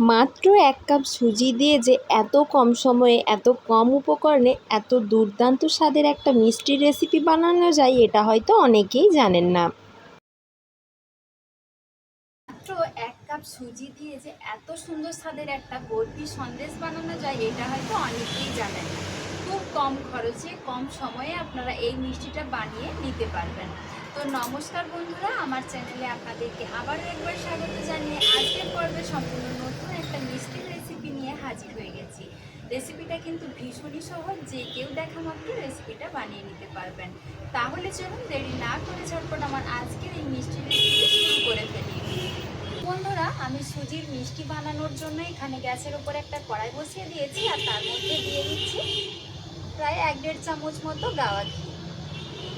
মাত্র ১ কাপ সুজি দিয়ে যে এত কম সময়ে এত কম উপকরণে এত দুর্দান্ত স্বাদের একটা মিষ্টির রেসিপি বানানো যায় এটা হয়তো অনেকেই জানেন না। মাত্র ১ কাপ সুজি দিয়ে যে এত সুন্দর স্বাদের একটা বরফি সন্দেশ বানানো যায় এটা হয়তো অনেকেই জানেন না। খুব কম খরচে কম সময়ে আপনারা এই মিষ্টিটা বানিয়ে নিতে পারবেন। তো নমস্কার বন্ধুরা, আমার চ্যানেলে আপনাদেরকে আবারও একবার স্বাগত জানিয়ে আজকের পর্বে সম্পূর্ণ নতুন একটা মিষ্টির রেসিপি নিয়ে হাজির হয়ে গেছি। রেসিপিটা কিন্তু ভীষণই সহজ, যে কেউ দেখা মাত্র রেসিপিটা বানিয়ে নিতে পারবেন। তাহলে চলুন দেরি না করে ঝটপট আমার আজকের এই মিষ্টির রেসিপি শুরু করে ফেলি। বন্ধুরা, আমি সুজির মিষ্টি বানানোর জন্য এখানে গ্যাসের উপর একটা কড়াই বসিয়ে দিয়েছি আর তার মধ্যে দিয়ে দিচ্ছি প্রায় ১-১.৫ চামচ মতো গাওয়া ঘি।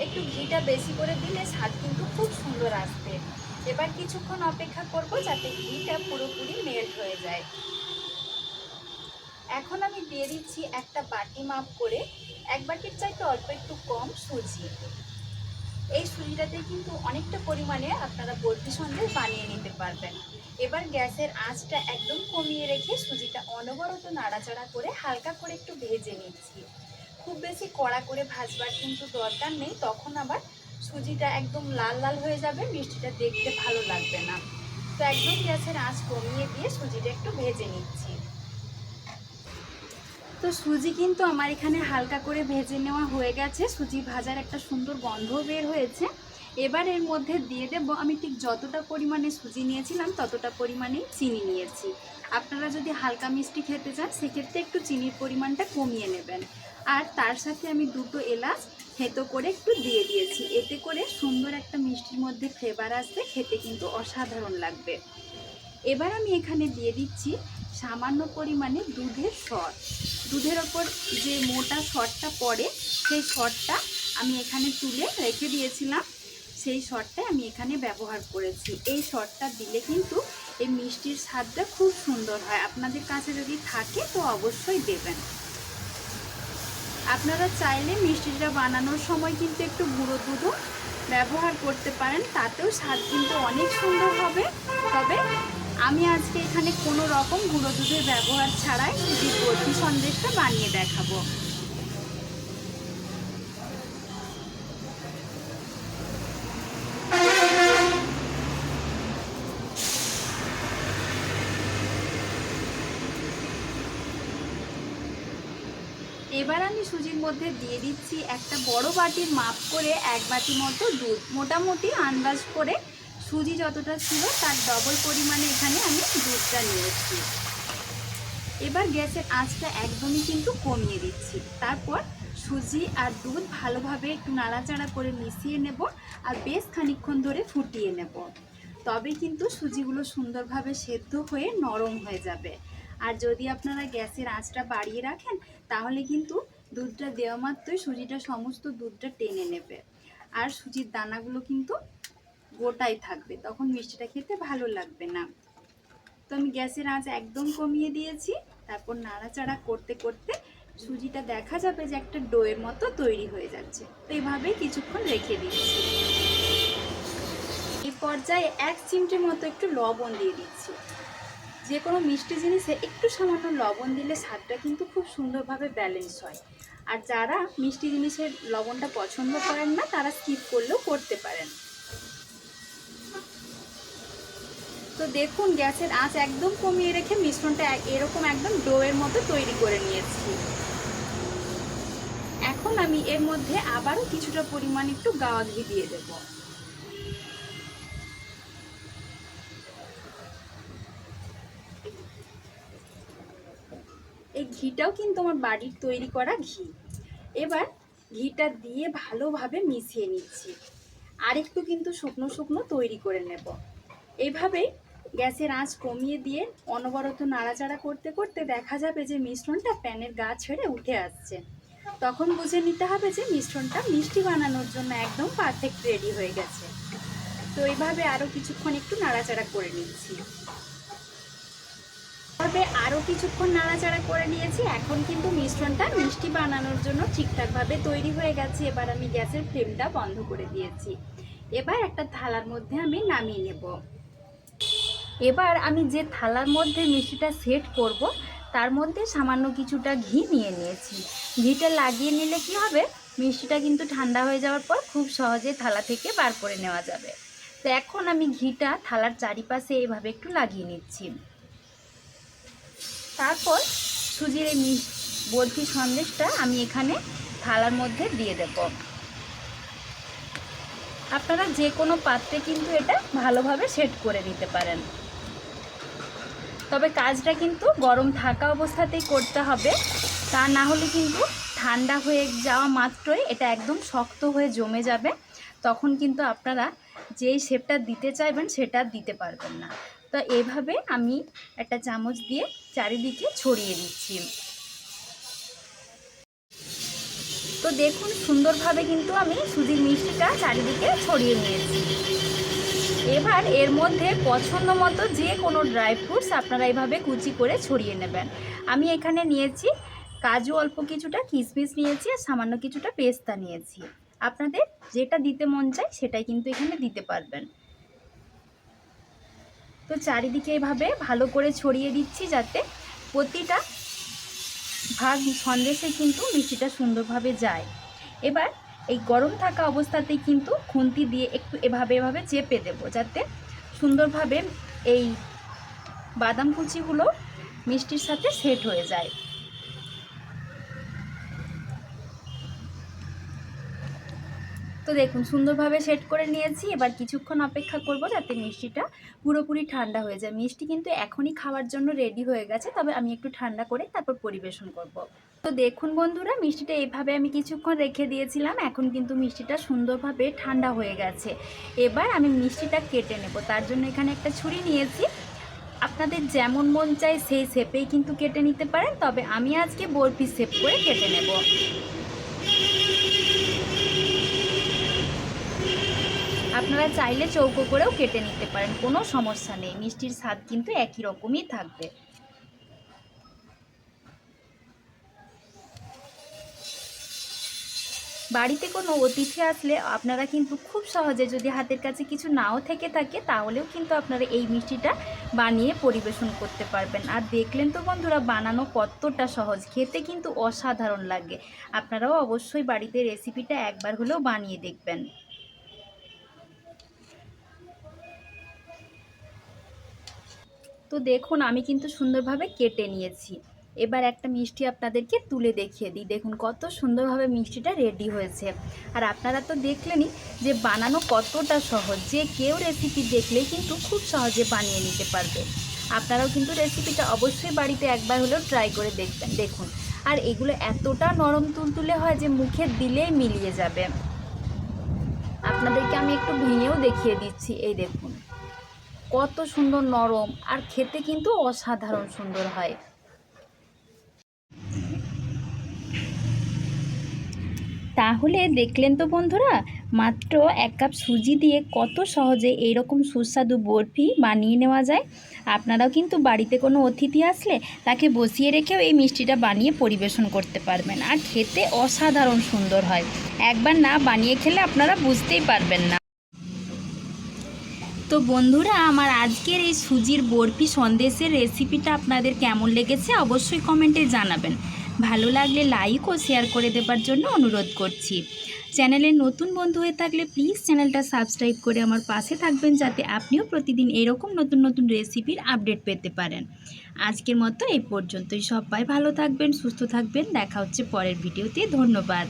একটু ঘিটা বেশি করে দিলে স্বাদ কিন্তু খুব সুন্দর আসবে। এবার কিছুক্ষণ অপেক্ষা করব যাতে ঘিটা পুরোপুরি মেল্ট হয়ে যায়। এখন আমি দিয়ে দিচ্ছি একটা বাটি মাপ করে ১ বাটির চাইতে অল্প একটু কম সুজি। এই সুজিটাতে কিন্তু অনেকটা পরিমাণে আপনারা বরফি সন্দেশ বানিয়ে নিতে পারবেন। এবার গ্যাসের আঁচটা একদম কমিয়ে রেখে সুজিটা অনবরত নাড়াচাড়া করে হালকা করে একটু ভেজে নিচ্ছি। খুব বেশি কড়া করে ভাজবার কিন্তু দরকার নেই, তখন আবার সুজিটা একদম লাল লাল হয়ে যাবে, মিষ্টিটা দেখতে ভালো লাগবে না। তো একদম গ্যাসের আঁচ কমিয়ে দিয়ে সুজিটা একটু ভেজে নিচ্ছি। তো সুজি কিন্তু আমার এখানে হালকা করে ভেজে নেওয়া হয়ে গেছে, সুজি ভাজার একটা সুন্দর গন্ধ বের হয়েছে। এবার এর মধ্যে দিয়ে দেব আমি ঠিক যতটা পরিমাণে সুজি নিয়েছিলাম ততটা পরিমাণেই চিনি নিয়েছি। আপনারা যদি হালকা মিষ্টি খেতে চান সেক্ষেত্রে একটু চিনির পরিমাণটা কমিয়ে নেবেন। আর তার সাথে আমি 2টো এলাচ থেঁতো করে একটু দিয়ে দিয়েছি, এতে করে সুন্দর একটা মিষ্টির মধ্যে ফ্লেভার আসবে, খেতে কিন্তু অসাধারণ লাগবে। এবার আমি এখানে দিয়ে দিচ্ছি সামান্য পরিমাণে দুধের সর। দুধের ওপর যে মোটা সরটা পড়ে সেই সরটা আমি এখানে তুলে রেখে দিয়েছিলাম, সেই সরটাই আমি এখানে ব্যবহার করেছি। এই সরটা দিলে কিন্তু এই মিষ্টির স্বাদটা খুব সুন্দর হয়, আপনাদের কাছে যদি থাকে তো অবশ্যই দেবেন। আপনারা চাইলে মিষ্টিটা বানানোর সময় কিন্তু একটু গুঁড়ো দুধও ব্যবহার করতে পারেন, তাতেও স্বাদ কিন্তু অনেক সুন্দর হবে। তবে আমি আজকে এখানে কোনো রকম গুঁড়ো দুধের ব্যবহার ছাড়াই সুজির বরফি সন্দেশটা বানিয়ে দেখাবো। এবার আমি সুজির মধ্যে দিয়ে দিচ্ছি একটা বড় বাটির মাপ করে 1 বাটি মতো দুধ। মোটামুটি আন্দাজ করে সুজি যতটা ছিল তার ডবল পরিমাণে এখানে আমি দুধটা নিয়েছি। এবার গ্যাসের আঁচটা একদমই কিন্তু কমিয়ে দিচ্ছি। তারপর সুজি আর দুধ ভালোভাবে একটু নাড়াচাড়া করে মিশিয়ে নেব আর বেশ খানিকক্ষণ ধরে ফুটিয়ে নেব। তবে কিন্তু সুজিগুলো সুন্দরভাবে সেদ্ধ হয়ে নরম হয়ে যাবে। আর যদি আপনারা গ্যাসের আঁচটা বাড়িয়ে রাখেন তাহলে কিন্তু দুধটা দেওয়া মাত্রই সুজিটা সমস্ত দুধটা টেনে নেবে আর সুজির দানাগুলো কিন্তু গোটাই থাকবে, তখন মিষ্টিটা খেতে ভালো লাগবে না। তো আমি গ্যাসের আঁচ একদম কমিয়ে দিয়েছি। তারপর নাড়াচাড়া করতে করতে সুজিটা দেখা যাবে যে একটা ডোয়ের মতো তৈরি হয়ে যাচ্ছে। তো এইভাবেই কিছুক্ষণ রেখে দিচ্ছি। এই পর্যায়ে 1 চিমটে মতো একটু লবণ দিয়ে দিচ্ছি। যে কোনো মিষ্টি জিনিসে একটু সামান্য লবণ দিলে স্বাদটা কিন্তু খুব সুন্দরভাবে ব্যালেন্স হয়। আর যারা মিষ্টি জিনিসের লবণটা পছন্দ করেন না তারা স্কিপ করলেও করতে পারেন। তো দেখুন গ্যাসের আঁচ একদম কমিয়ে রেখে মিশ্রণটা এরকম একদম ডোয়ের মতো তৈরি করে নিয়েছি। এখন আমি এর মধ্যে আবারও কিছুটা পরিমাণ একটু গাওয়া ঘি দিয়ে দেব। এই ঘিটাও কিন্তু আমার বাড়ির তৈরি করা ঘি। এবার ঘিটা দিয়ে ভালোভাবে মিশিয়ে নিচ্ছি। আর একটু কিন্তু শুকনো শুকনো তৈরি করে নেব। এইভাবেই গ্যাসের আঁচ কমিয়ে দিয়ে অনবরত নাড়াচাড়া করতে করতে দেখা যাবে যে মিশ্রণটা প্যানের গা ছেড়ে উঠে আসছে। তখন বুঝে নিতে হবে যে মিশ্রণটা মিষ্টি বানানোর জন্য একদম পারফেক্ট রেডি হয়ে গেছে। তো এইভাবে আরও কিছুক্ষণ একটু নাড়াচাড়া করে নিচ্ছি। তবে আরও কিছুক্ষণ নাড়াচাড়া করে নিয়েছি। এখন কিন্তু মিশ্রণটা মিষ্টি বানানোর জন্য ঠিকঠাকভাবে তৈরি হয়ে গেছে। এবার আমি গ্যাসের ফ্লেমটা বন্ধ করে দিয়েছি। এবার একটা থালার মধ্যে আমি নামিয়ে নেব। এবার আমি যে থালার মধ্যে মিষ্টিটা সেট করব তার মধ্যে সামান্য কিছুটা ঘি নিয়ে নিয়েছি। ঘিটা লাগিয়ে নিলে কি হবে, মিষ্টিটা কিন্তু ঠান্ডা হয়ে যাওয়ার পর খুব সহজে থালা থেকে বার করে নেওয়া যাবে। তো এখন আমি ঘিটা থালার চারিপাশে এভাবে একটু লাগিয়ে নিচ্ছি। তারপর সুজির এই বরফি সন্দেশটা আমি এখানে থালার মধ্যে দিয়ে দেব। আপনারা যে কোনো পাত্রে কিন্তু এটা ভালোভাবে সেট করে দিতে পারেন, তবে কাজটা কিন্তু গরম থাকা অবস্থাতেই করতে হবে, তা না হলে কিন্তু ঠান্ডা হয়ে যাওয়া মাত্রই এটা একদম শক্ত হয়ে জমে যাবে, তখন কিন্তু আপনারা যেই শেপটা দিতে চাইবেন সেটা দিতে পারবেন না। তো এভাবে আমি একটা চামচ দিয়ে চারিদিকে ছড়িয়ে দিচ্ছি। তো দেখুন সুন্দরভাবে কিন্তু আমি সুজির মিষ্টিটা চারিদিকে ছড়িয়ে নিয়েছি। এবার এর মধ্যে পছন্দ মতো যে কোনো ড্রাই ফ্রুটস আপনারা এইভাবে কুচি করে ছড়িয়ে নেবেন। আমি এখানে নিয়েছি কাজু, অল্প কিছুটা কিশমিশ নিয়েছি, আর সামান্য কিছুটা পেস্তা নিয়েছি। আপনাদের যেটা দিতে মন চায় সেটাই কিন্তু এখানে দিতে পারবেন। তো চারিদিকে এইভাবে ভালো করে ছড়িয়ে দিচ্ছি যাতে প্রতিটা ভাগ সন্দেশে কিন্তু মিষ্টিটা সুন্দরভাবে যায়। এবার এই গরম থাকা অবস্থাতেই কিন্তু খুন্তি দিয়ে একটু এভাবে চেপে দেব, যাতে সুন্দরভাবে এই বাদাম কুচিগুলো মিষ্টির সাথে সেট হয়ে যায়। তো দেখুন সুন্দরভাবে সেট করে নিয়েছি। এবার কিছুক্ষণ অপেক্ষা করব যাতে মিষ্টিটা পুরোপুরি ঠান্ডা হয়ে যায়। মিষ্টি কিন্তু এখনই খাওয়ার জন্য রেডি হয়ে গেছে, তবে আমি একটু ঠান্ডা করে তারপর পরিবেশন করব। তো দেখুন বন্ধুরা, মিষ্টিটা এইভাবে আমি কিছুক্ষণ রেখে দিয়েছিলাম, এখন কিন্তু মিষ্টিটা সুন্দরভাবে ঠান্ডা হয়ে গেছে। এবার আমি মিষ্টিটা কেটে নেব, তার জন্য এখানে একটা ছুরি নিয়েছি। আপনাদের যেমন মন চায় সেই শেপেই কিন্তু কেটে নিতে পারেন, তবে আমি আজকে বরফি শেপ করে কেটে নেব। আপনারা চাইলে চৌকো করেও কেটে নিতে পারেন, কোনো সমস্যা নেই, মিষ্টির স্বাদ কিন্তু একই রকমই থাকবে। বাড়িতে কোনো অতিথি আসলে আপনারা কিন্তু খুব সহজে, যদি হাতের কাছে কিছু নাও থেকে থাকে, তাহলেও কিন্তু আপনারা এই মিষ্টিটা বানিয়ে পরিবেশন করতে পারবেন। আর দেখলেন তো বন্ধুরা বানানো কতটা সহজ, খেতে কিন্তু অসাধারণ লাগে। আপনারাও অবশ্যই বাড়িতে রেসিপিটা একবার হলেও বানিয়ে দেখবেন। তো দেখুন আমি কিন্তু সুন্দরভাবে কেটে নিয়েছি। এবার একটা মিষ্টি আপনাদেরকে তুলে দেখিয়ে দিই। দেখুন কত সুন্দরভাবে মিষ্টিটা রেডি হয়েছে। আর আপনারা তো দেখলেনই যে বানানো কতটা সহজ, যে কেউ রেসিপি দেখলেই কিন্তু খুব সহজে বানিয়ে নিতে পারবে। আপনারাও কিন্তু রেসিপিটা অবশ্যই বাড়িতে একবার হলেও ট্রাই করে দেখবেন। দেখুন, আর এগুলো এতটা নরম তুলতুলে হয় যে মুখে দিলেই মিলিয়ে যাবে। আপনাদেরকে আমি একটু ভেঙেও দেখিয়ে দিচ্ছি। এই দেখুন কত সুন্দর নরম, আর খেতে কিন্তু অসাধারণ সুন্দর হয়। তাহলে দেখলেন তো বন্ধুরা, মাত্র 1 কাপ সুজি দিয়ে কত সহজে এইরকম সুস্বাদু বরফি বানিয়ে নেওয়া যায়। আপনারাও কিন্তু বাড়িতে কোনো অতিথি আসলে তাকে বসিয়ে রেখেও এই মিষ্টিটা বানিয়ে পরিবেশন করতে পারবেন, আর খেতে অসাধারণ সুন্দর হয়। একবার না বানিয়ে খেলে আপনারা বুঝতেই পারবেন না। তো বন্ধুরা, আমার আজকের এই সুজির বরফি সন্দেশের রেসিপিটা আপনাদের কেমন লেগেছে অবশ্যই কমেন্টে জানাবেন। ভালো লাগলে লাইক ও শেয়ার করে দেবার জন্য অনুরোধ করছি। চ্যানেলে নতুন বন্ধু হয়ে থাকলে প্লিজ চ্যানেলটা সাবস্ক্রাইব করে আমার পাশে থাকবেন, যাতে আপনিও প্রতিদিন এরকম নতুন নতুন রেসিপির আপডেট পেতে পারেন। আজকের মতো এই পর্যন্তই। সবাই ভালো থাকবেন, সুস্থ থাকবেন। দেখা হচ্ছে পরের ভিডিওতে। ধন্যবাদ।